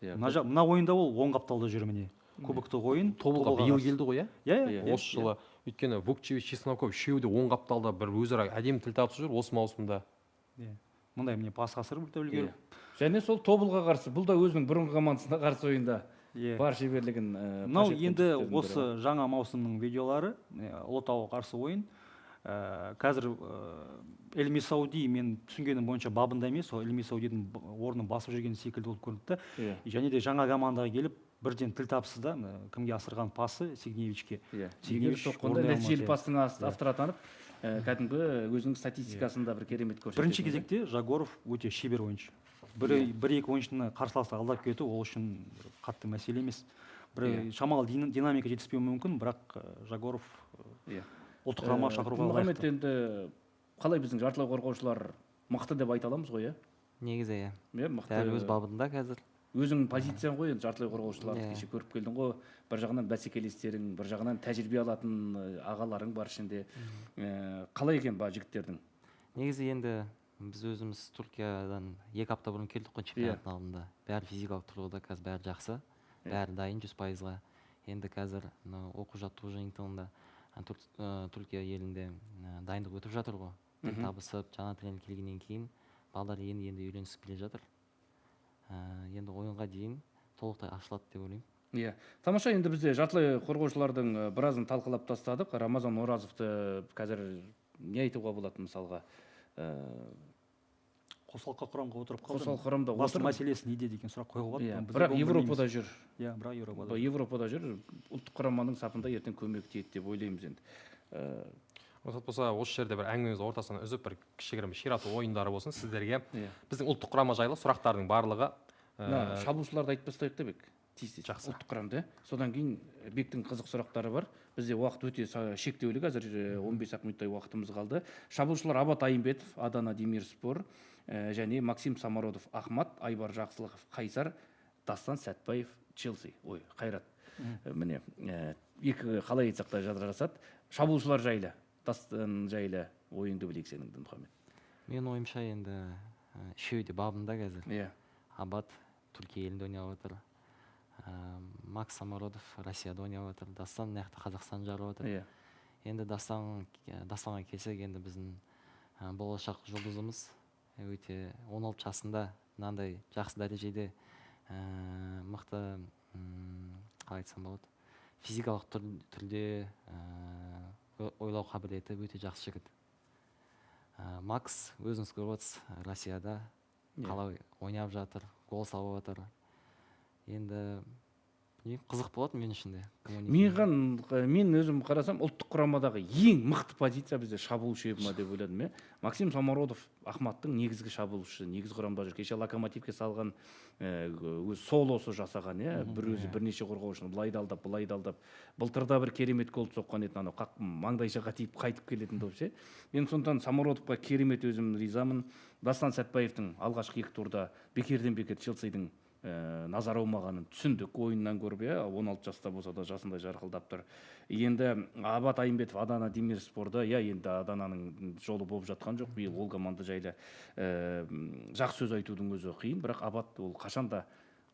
Мына ойында ол оң қапталда жүр міне. Кубоктық ойын. Тобылға биыл келді ғой, иә? Осы жылы өйткені Вукчевич, Чесноков үшеуі де оң қапталда бір өзара әдемі тіл табысып жүр осы маусымда. Иә. Мындай міне пас ғасыр бір үлгеріп. Және сол Тобылға қарсы, бұл да өзінің бұрынғы командасына қарсы ойында Иә. бар шеберлігін Мынау енді осы жаңа маусымның видеолары, Ұлытауға қарсы ойын. Қазір Эльми Сауди мен түсінгенім бойынша бабында емес, ол Эльми Саудидің орнын басып жүрген секілді болып көрінді. Және де жаңа командаға келіп бірден тіл табысты да, кімге асырған пасы Сигневичке. Сигневич соққанда нәтижелі пастың авторы атанып, кәдімгі өзінің статистикасында бір керемет көрсетті. Бірінші кезекте Жагоров өте шебер ойыншы. Бір-екі ойыншыны қарсыласты алдап кету ол үшін қатты мәселе емес. Бір шамалы динамика жетіспеуі мүмкін, бірақ Жагоров ұлттық құрама шақыруға лайықты. Мұхаммед, енді қалай біздің жартылай қорғаушылар мықты деп айта аламыз ғой, негізі мықты. өз бабында қазір. Өзің позицияң ғой, енді жартылай қорғаушылар кеше көріп келдің ғой. Бір жағынан бәсекелестерің, бір жағынан тәжірибе алатын ағаларың бар ішінде. Қалай екен ба жігіттердің? Негізі енді біз өзіміз Түркиядан 2 апта бұрын келдік қой чемпионаттың алдында. Бәрі физикалық тұрғыда қазір бәрі жақсы, бәрі дайын 100%-ға. Енді қазір оқу жаттығу жиынтығында Түркия елінде дайындық өтіп жатыр ғой. Тіл табысып, жаңа тренер келгеннен кейін балдар енді үйренісіп келе жатыр. Енді ойынға дейін толықтай ашылады деп ойлаймын. Тамаша, енді бізде жартылай қорғаушылардың біразын талқылап тастадық. Рамазан Оразовты қазір не айтуға болады мысалға? Қосалқы құрамға отырып қосалқы құрамда басты мәселесі неде деген сұрақ қойуға болады. Бірақ Европада жүр. Бірақ Европада жүр. Ұлттық құраманың сапында ертең көмек тиеді деп ойлаймыз енді. Рұқсат болса, осы жерде бір әңгімеміз ортасынан үзіп, бір кішігірім ширату ойындары болсын сіздерге. Біздің ұлттық құрама жайлы сұрақтардың барлығы. Шабуылшыларды айтпастайық та Бек. Жақсы. Ұлттық құрамды. Содан кейін Бектің қызық сұрақтары бар. Бізде уақыт өте шектеулі, қазір 15 минуттай уақытымыз қалды. Шабуылшылар Абат Айымбетов, Адана Демирспор, және Максим Самородов, Ахмат, Айбар Жақсылықов, Қайсар, Дастан Сәтбаев, Челси. Ой, Қайрат. Міне, екі қалай айтсақ та жадырасады. Шабуылшылар жайлы, Дастан жайлы ойыңды білейік сенің, Мұхаммед. Мен ойымша енді үшеуі де бабында қазір. Абат Түркия елінде ойнап отыр. Макс Самородов Россияда ойнап отыр. Дастан нақты Қазақстан жарып отыр. Енді Дастанға келсек, енді біздің болашақ жұлдызымыз өте 16 жасында мынандай жақсы дәрежеде мықты, қалай айтсам болады, физикалық түрде ойлау қабілеті өте жақсы жігіт. Макс өзіңіз көріп отырсыз, Россияда қалай ойнап жатыр, гол салып жатыр. Енді қызық болады мен үшін де. Мен өзім қарасам, ұлттық құрамадағы ең мықты позиция бізде шабуылшы ма деп ойладым. Максим Самородов Ахматтың негізгі шабуылшысы, негізгі құрамда жүр. Кеше Локомотивке салған өз солосы жасаған, бір өзі бірнеше қорғаушыны былай алдап, былай алдап. Былтырда бір керемет гол соққан еді, анау маңдайшаға тиіп қайтып келетін доп ше. Мен сондықтан Самородовқа керемет өзім ризамын. Дастан Сәтбаевтың алғашқы 2 турда бекерден бекер Челсидің назар аумағанын түсіндік ойыннан көріп, 16 жаста болса да жасында жарқылдап тұр. Енді Абат Айымбетов Адана Демирспорда, енді Адананың жолы болып жатқан жоқ. Биыл ол команда жайлы жақсы сөз айтудың өзі қиын, бірақ Абат ол қашанда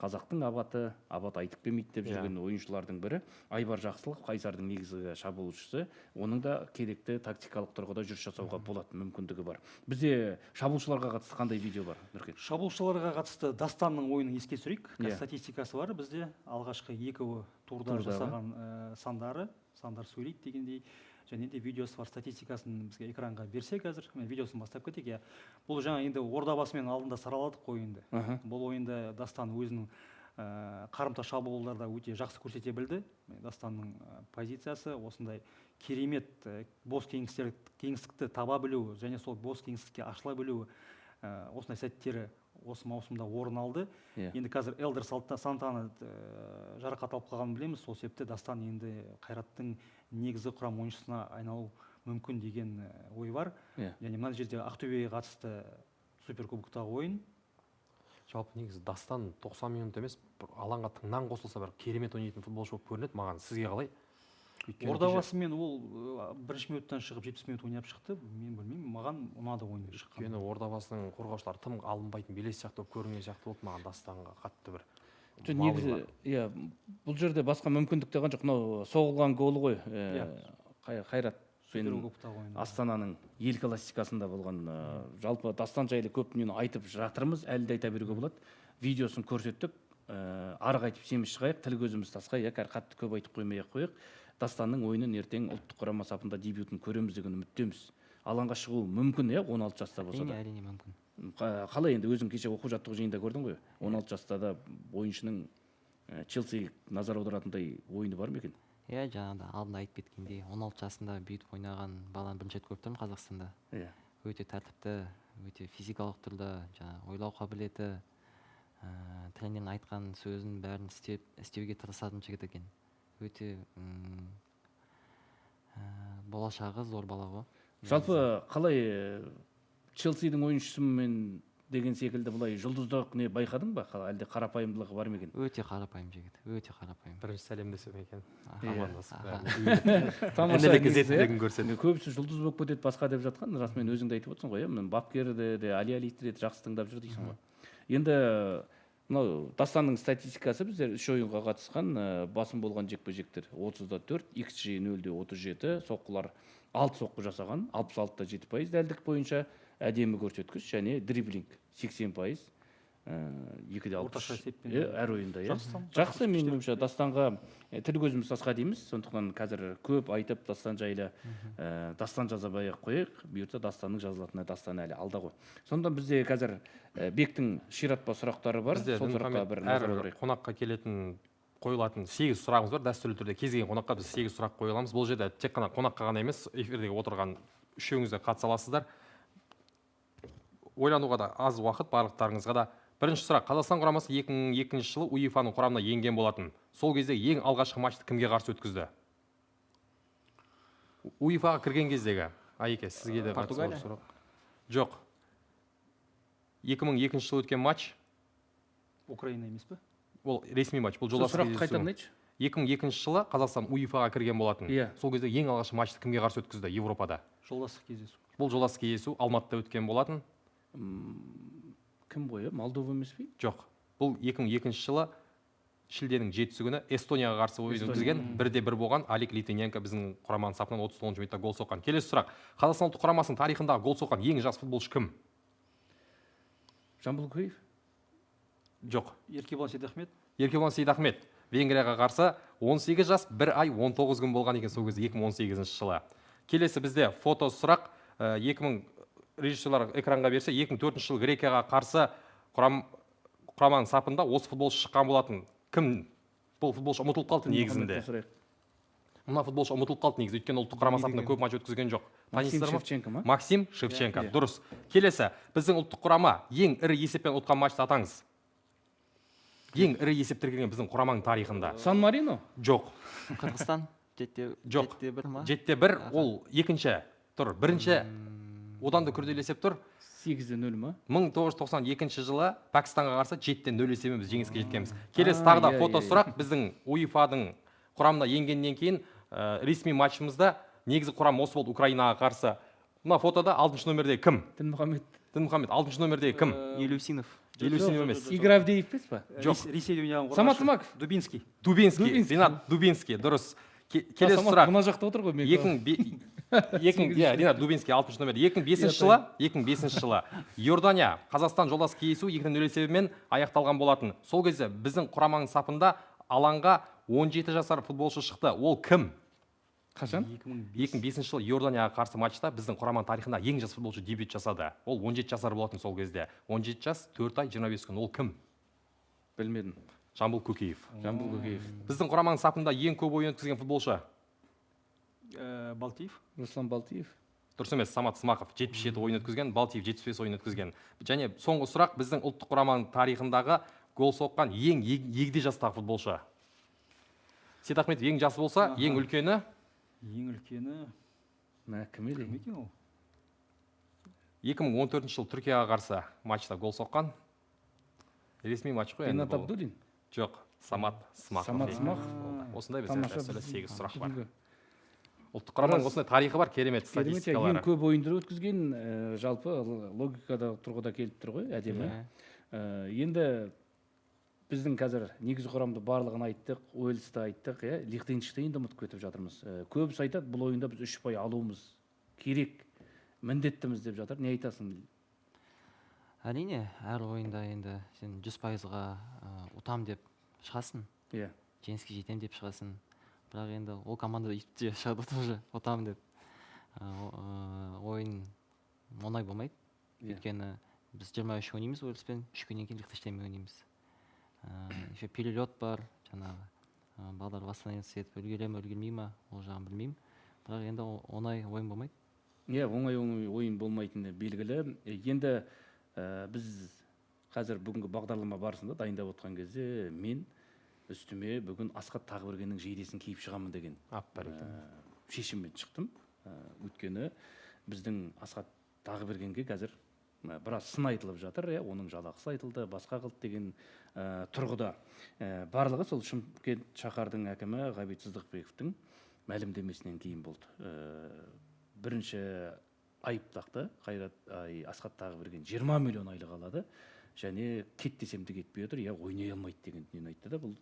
қазақтың Абаты, Абат айтып келмейді деп жүрген ойыншылардың бірі. Айбар Жақсылық Қайсардың негізгі шабуылшысы, оның да керекті тактикалық тұрғыда жүріс жасауға болады мүмкіндігі бар. Бізде шабуылшыларға қатысты қандай видео бар? Шабуылшыларға қатысты Дастанның ойынын еске түсірейік. Статистикасы бар бізде. Алғашқы 2 турда жасаған сандар сөйлейді дегендей. Және де видеосы бар, статистикасын бізге экранға берсе қазір, мен видеосын бастап кетейік. Бұл жаңа енді Ордабасымен алдында сараладық ойынды. Бұл ойында Дастан өзінің қарымта шабуылдарда өте жақсы көрсете білді. Дастанның позициясы осындай керемет бос кеңістікті таба білуі және сол бос кеңістікке ашыла білуі, осындай сәттері осы маусымда орын алды. Енді қазір Элдер Сантана жарақат алып қалғанын білеміз. Сол себепті Дастан енді Қайраттың негізгі құрам ойыншысына айналу мүмкін деген ой бар. Және мына жерде Ақтөбеге қатысты суперкубоктағы ойын. Жалпы негізі Дастан 90 минут емес, алаңға тыңнан қосылса бір керемет ойнайтын футболшы болып көрінеді. Маған сізге қалай? Ордабасымен ол бірінші минуттан шығып 70 минут ойнап шықты. Мен білмеймін, маған ұнады ойын шыққан. Өйткені Ордабасының қорғаушылары тым алынбайтын белес сияқты көрінген сияқты болды. Маған Дастанға қатты бір негізі, бұл жерде басқа мүмкіндік те жоқ. Мынау соғылған голы ғой. Қайрат, сен Астананың ел классикасында болған жалпы дастан жайлы көп дүниені айтып жатырмыз, әлі де айта беруге болады. Видеосын көрсеттік, ары қайтып семіз шығайық, тіл көзіміз тасқа, қатты көп айтып қоймай-ақ. Дастанның ойынын ертең ұлттық құрама сапында дебютын көреміз деген үміттеміз. Алаңға шығу мүмкін, 16 жаста болса да. Әрине мүмкін. Қалай енді өзің кеше оқу жаттығу жиында көрдің ғой? 16 жаста да ойыншының Челси назар аударатындай ойыны бар ма екен? Иә, жаңағыда алдында айтып кеткендей, 16 жасында бүйтіп ойнаған баланы бірінші рет көріп тұрмын Қазақстанда. Иә. Өте тәртіпті, өте физикалық тұрды, жаңағы ойлау қабілеті, тренердің айтқан сөзін бәрін істеуге тырысатын жігіт екен. Өте болашағы зор бала ғой. Жалпы қалай Челсидің ойыншысымен деген секілді бұлай жұлдыздық не байқадың ба? Әлде қарапайымдылығы бар ма екен? Өте қарапайым жігіт, өте қарапайым. Бірінші сәлемдесем екен. Көбісі жұлдыз болып кетеді басқа деп жатқан, расымен өзің де айтып отырсың ғой, мен бапкерді де Алиевті де жақсы тыңдап жүр дейсің ғой. Енді мынау Дастанның статистикасы біздер 3 ойынға қатысқан, басым болған жекпе-жектер 30-4, XG 0-37, соққылар 6 соққы жасаған, 66-7% дәлдік бойынша әдемі көрсеткіш, және дриблинг 80%, 2-6 әр ойында. Жақсы, менің ойымша Дастанға тіл көзіміз тасқа дейміз, сондықтан қазір көп айтып Дастан жайлы Дастан жазабай қойық, бұйыртса Дастанның жазылатыны Дастан әлі алда ғой. Сонда бізде қазір Бектің ширатпа сұрақтары бар. Сол сұраққа бір назар аударайық. Қонаққа келетін қойылатын 8 сұрағымыз бар. Дәстүрлі түрде кез келген қонаққа біз 8 сұрақ қоя аламыз. Бұл жерде тек қана қонаққа ғана емес, эфирдегі отырған үшеуіңіз де қатыса аласыздар. Ойлануға да аз уақыт, барлықтарыңызға да. Бірінші сұрақ: Қазақстан құрамасы 2002 жылы УЕФА-ның құрамына енген болатын. Сол кезде ең алғашқы матчты кімге қарсы өткізді? УЕФА-ға кірген кездегі. Айеке, сізге де Португалия? Жоқ. 2002 жылы өткен матч. Украина емес пе? Ол ресми матч, бұл жолдастық кездесу. Сұрақ қайтадан айтшы. 2002 жылы Қазақстан УЕФА-ға кірген болатын. Сол кезде ең алғашқы матчты кімге қарсы өткізді Европада? Жолдастық кездесу. Бұл жолдастық кездесу Алматыда өткен болатын. Кім ғой? Молдова емес пе? Жоқ. Бұл 2002 жылы шілденің 7-сі күні Эстонияға қарсы ойын өткізген, 1-1 болған. Алик Литвиненко біздің құраманың сапынан 39 минутта гол соққан. Келесі сұрақ: Қазақстан ұлттық құрамасының тарихындағы гол соққан ең жас футболшы кім? Жамбыл Көйев? Жоқ. Еркебұлан Сейдахмет? Еркебұлан Сейдахмет Венгрияға қарсы 18 жас 1 ай 19 күн болған екен сол кезде 2018 жылы. Келесі бізде фото сұрақ: 2000 режиссерлар экранға берсе, 2004 жылы Грекияға қарсы құраманың сапында осы футболшы шыққан болатын. Кім? Бұл футболшы ұмытылып қалды негізінде. Мына футболшы ұмытылып қалды негізі, өйткені ұлттық құрама сапында көп матч өткізген жоқ. Максим Шевченко ма? Максим Шевченко, дұрыс. Келесі, біздің ұлттық құрама ең ірі есеппен ұтқан матчты атаңыз. Ең ірі есеп тіркелген біздің құраманың тарихында. Сан Марино? Жоқ. Қырғызстан? Жоқ. 7-1 ма? 7-1 ол екінші тұр. Бірінші одан да күрделі есеп тұр. 8-0 ма? 1992 жылы Пәкістанға қарсы 7-0 есебімен біз жеңіске жеткенбіз. Келесі тағы да фото сұрақ: біздің УЕФА-ның құрамына енгеннен кейін ресми матчымызда негізі құрам осы болды Украинаға қарсы. Мына фотода 6-шы номердегі кім? Дінмұхаммед. 6-шы номердегі кім? Елеусинов. Елеусинов емес. Игравдеев емес па? Жоқ. Ресейде ойнаған қорғаушы. Самат Смаков. Дубинский. Ринат Дубинский, дұрыс. Келесі сұрақ: мына жақта отыр ғой. Ринат Дубинский 6-шы номер. 2005 жылы Иордания Қазақстан жолдас кездесу 2-0 есебімен аяқталған болатын. Сол кезде біздің құраманың сапында алаңға 17 жасар футболшы шықты. Ол кім? Қашан? 2005 жылы Иорданияға қарсы матчта біздің құраманың тарихында ең жас футболшы дебют жасады. Ол 17 жасар болатын сол кезде. 17 жас 4 ай 25 күн. Ол кім? Білмедім. Жамбыл Көкеев. Жамбыл Көкеев. Біздің құраманың сапында ең көп ойын өткізген футболшы? Балтиев. Руслан Балтиев. Дұрыс емес, Самат Смақов 77 ойын өткізген, Балтиев 75 ойын өткізген. Және соңғы сұрақ: біздің ұлттық құраманың тарихындағы гол соққан ең егде жастағы футболшы? Сейдахметов ең жасы болса, ең үлкені? Ең үлкені кім еді? 2014 жылы Түркияға қарсы матчта гол соққан. Ресми матч қой. Ринат Абдуллин? Жоқ, Самат Смақов. Самат Смақов. Осындай біз 8 сұрақ бар. Ұлттық құраманың осындай тарихы бар, керемет статистикалары. Ең көп ойындар өткізген, жалпы логикада тұрғыда келіп тұр ғой, әдемі. Енді біздің қазір негізгі құрамды барлығын айттық, Уэльсті айттық, иә, Лихтенштейнді ұмытып кетіп жатырмыз. Көбісі айтады, бұл ойында біз 3 ұпай алуымыз керек, міндеттіміз деп жатыр. Не айтасың? Әрине, әр ойында енді сен 100%-ға ұтам деп шығасың, Иә. жеңіске жетем деп шығасың. Бірақ енді ол команда үйтіп те шығады тоже ұтам деп. Ойын оңай болмайды. Өйткені біз 23 ойнаймыз Уэльспен, 3 күннен кейін Лихтенштейнмен ойнаймыз. Еще перелет бар, жаңағы бағдар восстановиться етіп үлгере ме, үлгермей ме, ол жағын білмеймін. Бірақ енді оңай ойын болмайды. Иә, оңай ойын болмайтыны белгілі. Енді біз қазір бүгінгі бағдарлама барысында дайындап отқан кезде мен үстіме бүгін Асхат Тағыбергеннің жейдесін киіп шығамын деген шешіммен шықтым. Өйткені біздің Асхат Тағыбергенге қазір біраз сын айтылып жатыр, оның жалақысы айтылды, басқа қылды деген тұрғыда. Барлығы сол Шымкент шаһардың әкімі Ғабит Сыздықбековтың мәлімдемесінен кейін болды. Бірінші айыптақты Асхат Тағыберген 20 миллион айлық алады, және кет десем де кетпей отыр, ойнай алмайды деген дүниені айтты да. Бұл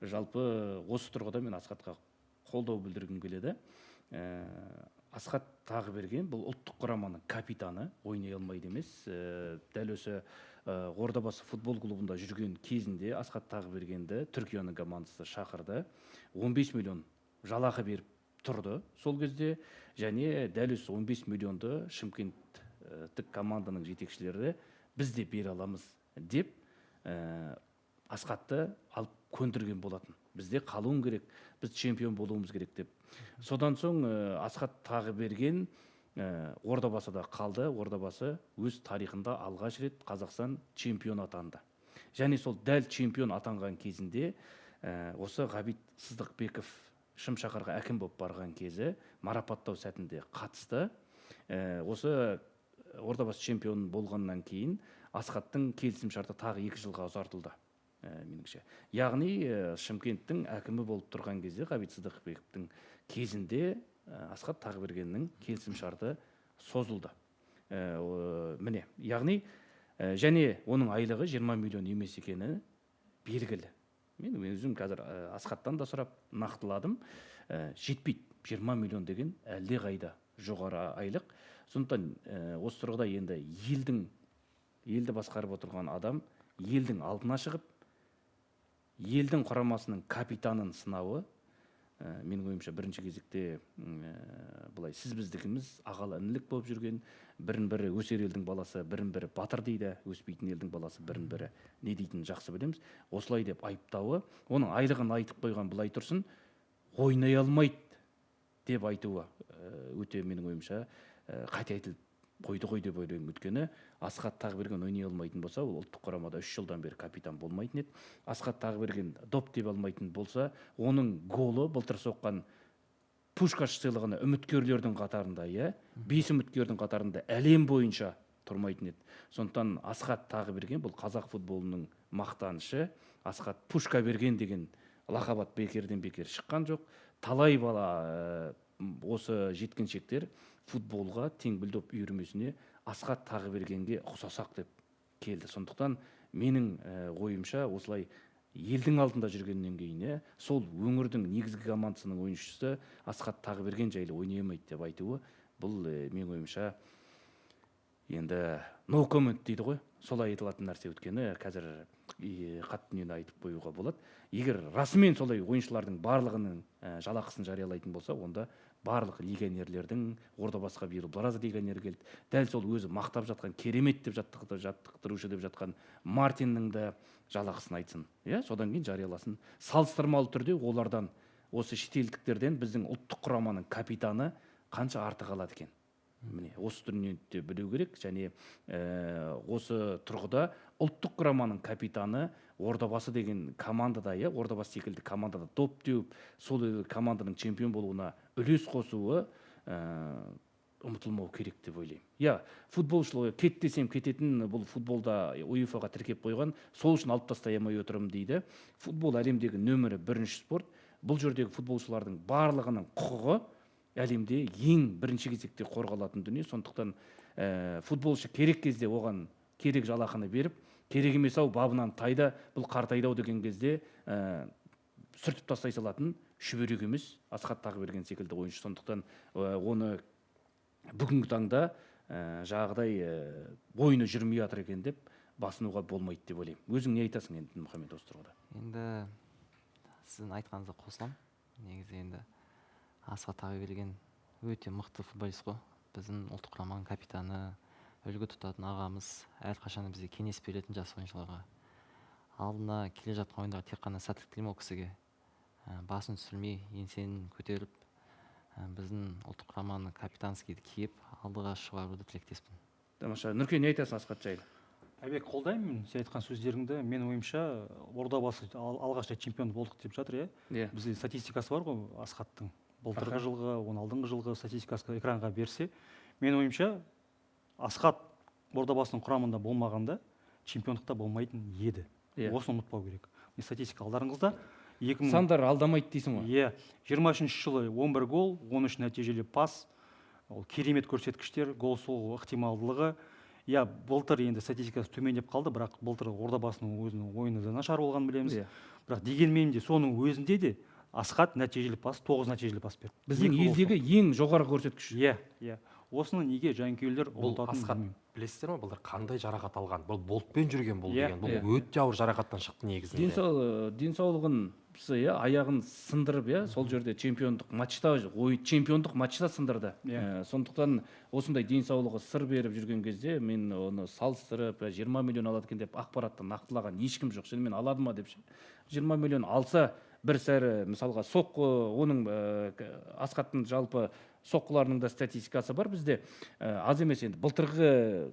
жалпы осы тұрғыда мен Асхатқа қолдау білдіргім келеді. Асхат Тағыберген бұл ұлттық құраманың капитаны, ойнай алмайды емес. Дәл осы Ордабасы футбол клубында жүрген кезінде Асхат Тағыбергенді Түркияның командасы шақырды, 15 миллион жалақы беріп тұрды сол кезде, және дәл осы 15 миллионды Шымкенттік команданың жетекшілері біз де бере аламыз деп Асхатты алып көндірген болатын. Бізде қалуың керек, біз чемпион болуымыз керек деп. Содан соң Асхат Тағыберген Ордабасыда қалды. Ордабасы өз тарихында алғаш рет Қазақстан чемпион атанды. Және сол дәл чемпион атанған кезінде осы Ғабит Сыздықбеков Шымшақарға әкім болып барған кезі марапаттау сәтінде қатысты. Осы Ордабасы чемпион болғаннан кейін Асхаттың келісім шарты тағы 2 жылға ұзартылды. Меніңше. Яғни Шымкенттің әкімі болып тұрған кезде Ғабит Сыздықбековтың кезінде Асхат Тағыбергеннің келісім шарты созылды. Міне, яғни және оның айлығы 20 миллион емес екені белгілі. Мен өзім қазір Асхаттан да сұрап нақтыладым. Жетпейді. 20 миллион деген әлде қайда жоғары айлық. Сондықтан осы тұрғыда енді елді басқарып отырған адам елдің алдына шығып, елдің құрамасының капитанын сынауы, менің ойымша бірінші кезекте былай сіз біздікіміз ағалы інілік болып жүрген, бірін-бірі өсер елдің баласы, бірін-бірі батыр дейді, өспейтін елдің баласы бірін-бірі не дейтінін жақсы білеміз. Осылай деп айыптауы, оның айлығын айтып қойған былай тұрсын, ойнай алмайды деп айтуы өте менің ойымша қате айтылып қойды ғой деп ойлаймын. Өйткені Асхат Тағыберген ойнай алмайтын болса, ол ұлттық құрамада 3 жылдан бері капитан болмайтын еді. Асхат Тағыберген доп деп алмайтын болса, оның голы былтыр соққан Пушкаш сыйлығына үміткерлердің қатарында, 5 үміткердің қатарында әлем бойынша тұрмайтын еді. Сондықтан Асхат Тағыберген бұл қазақ футболының мақтанышы. Асхат Пушкаберген деген лақап ат бекерден бекер шыққан жоқ. Талай бала осы жеткіншектер футболға теңбілдеп үйірмесіне Асхат Тағыбергенге ұқсасақ деп келді. Сондықтан менің ойымша осылай елдің алдында жүргеннен кейін сол өңірдің негізгі командасының ойыншысы Асхат Тағыберген жайлы ойнай алмайды деп айтуы, бұл менің ойымша енді no comment дейді ғой, солай айтылатын нәрсе. Өткені қазір қатты дүниені айтып қоюға болады. Егер расымен солай ойыншылардың барлығының жалақысын жариялайтын болса, онда барлық легионерлердің Ордабасыға биыл біраз легионер келді. Дәл сол өзі мақтап жатқан, керемет деп жаттықтырушы деп жатқан Мартиннің де жалақысын айтсын. Содан кейін жарияласын. Салыстырмалы түрде олардан, осы шетелдіктерден біздің ұлттық құраманың капитаны қанша артық алады екен. Міне, осы дүниені білу керек. Және осы тұрғыда ұлттық құраманың капитаны Ордабасы деген командада, Ордабасы секілді командада доп теуіп, сол команданың чемпион болуына үлес қосуы ұмытылмау керек деп ойлаймын. Футболшылығы кет десем кететін, бұл футболда УЕФА-ға тіркеп қойған, сол үшін алып тастай алмай отырмын дейді. Футбол әлемдегі нөмірі 1-ші спорт. Бұл жердегі футболшылардың барлығының құқығы әлемде ең бірінші кезекте қорғалатын дүние. Сондықтан футболшы керек кезде оған керек жалақыны беріп, керек емес ау бабынан тайда, бұл қартайдау деген кезде сүртіп тастай салатын шүберек емес Асхат Тағыберген секілді ойыншы. Сондықтан оны бүгінгі таңда жағдай бойыны жүрмей жатыр екен деп басынуға болмайды деп ойлаймын. Өзің не айтасың енді Мұхаммед осы тұрғыда? Енді сіздің айтқаныңызға қосыламын. Негізі енді Асхат Тағыберген өте мықты футболист қой. Біздің ұлттық құраманың капитаны, үлгі тұтатын ағамыз, әрқашан бізге кеңес беретін жас ойыншыларға. Алдына келе жатқан ойындар тек қана сәттілік тілеймін ол кісіге. Басын түсірмей, еңсені көтеріп, біздің ұлттық құраманың капитанскийді киіп, алдыға шығаруды тілектеспін. Тамаша. Нұркен, не айтасың Асхат жайлы? Әбек, қолдаймын сен айтқан сөздеріңді. Мен ойымша Ордабасы алғаш рет чемпион болдық деп жатыр, иә. Бізде статистикасы бар ғой Асхаттың. Былтырғы жылғы, алдыңғы жылғы статистикасы экранға берсе, мен ойымша Асхат Ордабасының құрамында болмағанда чемпиондықта болмайтын еді. Осыны ұмытпау керек. Статистика алдарыңызда. Сандар алдамайды дейсің ғой? 23 жылы 11 гол, 13 нәтижелі пас, ол керемет көрсеткіштер, гол соғу ықтималдылығы. Былтыр енді статистикасы төмендеп қалды, бірақ былтыр Ордабасының өзінің ойыны да нашар болғанын білеміз. Бірақ дегенмен де соның өзінде де Асхат нәтижелі пас, 9 нәтижелі пас берді. Біздің елдегі ең жоғары көрсеткіш. Осыны неге жанкүйерлер ұмытатынын білмеймін. Білесіздер ме, бұлар қандай жарақат алған? Бұл болтпен жүрген бұл деген. Бұл өте ауыр жарақаттан шықты негізінде. Денсаулығын, аяғын сындырып, сол жерде чемпиондық матчта сындырды. Сондықтан осындай денсаулығы сыр беріп жүрген кезде мен оны салыстырып 20 миллион алады екен деп ақпаратты нақтылаған ешкім жоқ. Шынымен алады ма деп 20 миллион алса, бір сәрі мысалға соққы, оның Асхаттың жалпы соққыларының да статистикасы бар бізде. Аз емес енді. Былтырғы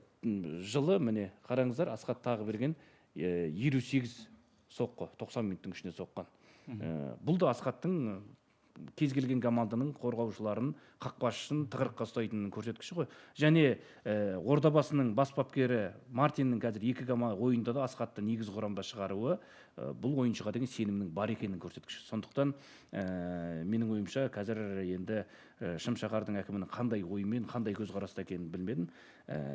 жылы міне қараңыздар, Асхат Тағыберген 58 соққы, 90 минуттың ішінде соққан. Бұл да Асхаттың кез келген команданың қорғаушыларын, қақпашысын тығырыққа ұстайтынын көрсеткіші ғой. Және Ордабасының бас бапкері Мартиннің қазір 2 ойында да Асхатты негізгі құрамда шығаруы бұл ойыншыға деген сенімнің бар екенін көрсеткіші. Сондықтан менің ойымша қазір енді Шымшаһардың әкімінің қандай оймен, қандай көзқараста екенін білмедім.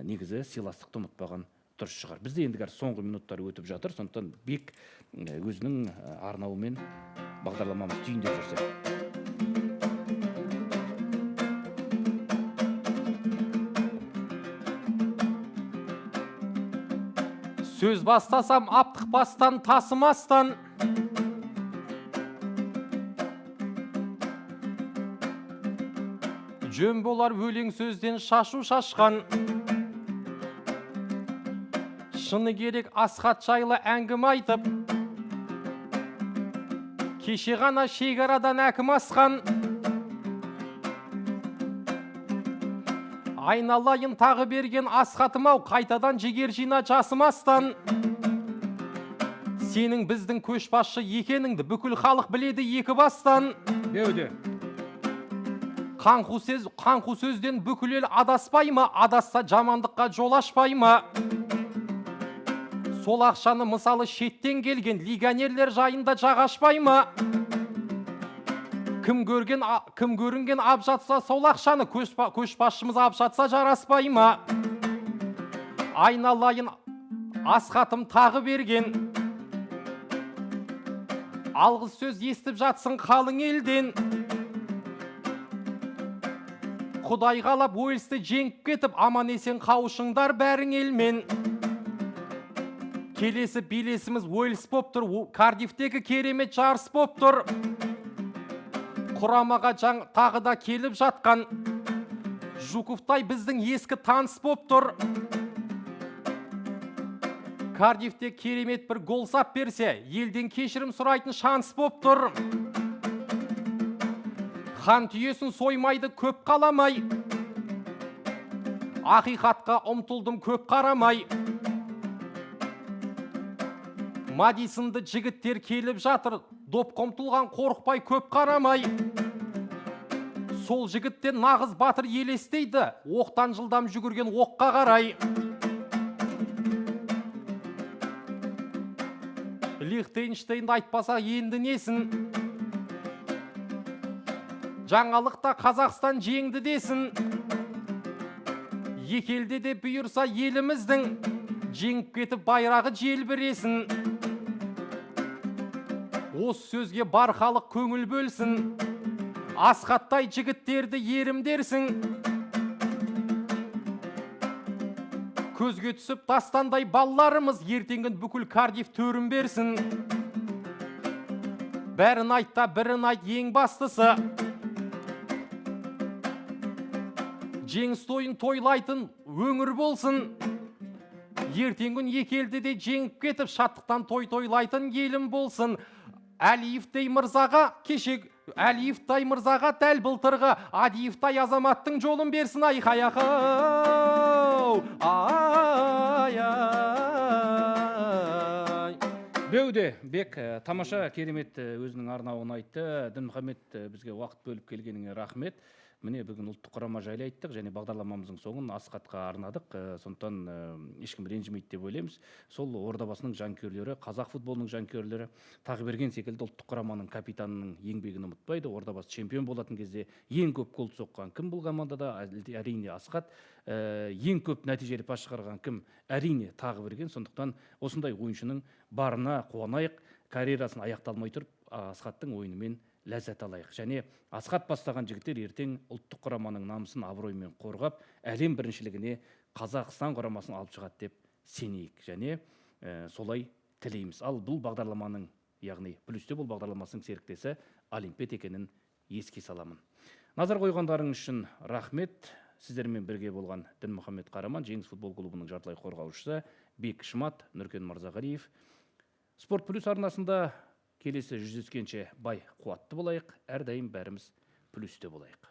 Негізі сыйластықты ұмытпаған дұрыс шығар. Бізде енді соңғы минуттар өтіп жатыр. Сондықтан Бек өзінің арнауымен бағдарламамыз түйіндеп жүрсе. Сөз бастасам аптықпастан, тасымастан, жөн болар өлең сөзден шашу шашқан. Шыны керек Асхат жайлы әңгіме айтып, кеше ғана шекарадан әкім асқан. Айналайын Тағыберген Асхатым-ау, қайтадан жігер жина жасымастан. Сенің біздің көшбасшы екеніңді бүкіл халық біледі екі бастан. Қаңқу сөзден бүкіл ел адаспай ма, адасса жамандыққа жол ашпай ма? Сол ақшаны мысалы шеттен келген легионерлер жайында жағашпай ма? Кім көрінген ап жатса сол ақшаны көшбасшымыз ап жатса жараспай ма? Айналайын Асхатым Тағыберген, алғыс сөз естіп жатсың қалың елден. Құдай қалап Уэльсті жеңіп кетіп, аман есен қауышыңдар бәрің елмен. Келесі белесіміз Уэльс боп тұр, Кардифтегі керемет жарыс боп тұр. Құрамаға тағы да келіп жатқан Жуковтай біздің ескі таныс боп тұр. Кардифте керемет бір гол сап берсе, елден кешірім сұрайтын шанс боп тұр. Хан түйесін соймайды көп қаламай, ақиқатқа ұмтылдым көп қарамай. Мадисонды жігіттер келіп жатыр, доп қомтылған қорықпай көп қарамай. Сол жігіттен нағыз батыр елестейді, оқтан жылдам жүгірген оққа қарай. Лихтенштейнді айтпаса енді несін? Жаңалықта Қазақстан жеңді десін. Екелде де бұйырса еліміздің, жеңіп кетіп байрағы желбіресін. Осы сөзге бар халық көңіл бөлсін, Асқаттай жігіттерді ерімдерсің. Көзге түсіп тастандай балаларымыз, ертеңгі бүкіл Кардиф төрін берсін. Бәрін айтта бірін айт ең бастысы, жеңіс тойын тойлайтын өңір болсын. Ертеңгі екі елді де жеңіп кетіп, шаттықтан тойлайтын елім болсын. Әлиевтай мырзаға дәл былтырғы Адиевтай азаматтың жолын берсін. Айқай ақау, ай. Беуде Бек тамаша керемет өзінің арнауын айтты. Дінмұхамед бізге уақыт бөліп келгеніңе рахмет. Міне бүгін ұлттық құрама жайлы айттық және бағдарламамыздың соңын Асқатқа арнадық. Сондықтан ешкім ренжімейді деп ойлаймыз. Сол Ордабасының жанкүйерлері, қазақ футболының жанкүйерлері, Тағыберген секілді ұлттық құраманың капитанының еңбегін ұмытпайды. Ордабас чемпион болатын кезде ең көп гол соққан кім бұл командада? Әрине Асқат. Ең көп нәтижелі пас шығарған кім? Әрине Тағыберген. Сондықтан осындай ойыншының барына қуанайық. Карьерасын аяқталмай тұрып, Асқаттың ойынымен ләззат алайық. Және Асқат бастаған жігіттер ертең ұлттық құраманың намысын абыроймен қорғап, әлем біріншілігіне Қазақстан құрамасын алып шығады деп сенейік. Және солай тілейміз. Ал бұл бағдарламаның, яғни плюсте бұл бағдарламасының серіктесі Олимпет екенін еске саламын. Назар қойғандарың үшін рахмет. Сіздермен бірге болған Дінмұхамед Қараман, Жеңіс футбол клубының жартылай қорғаушысы, Бек Шымат, Нұркен Мырзағалиев. Спорт плюс арнасында келесі жүздескенше бай қуатты болайық, әрдайым бәріміз плюсте болайық.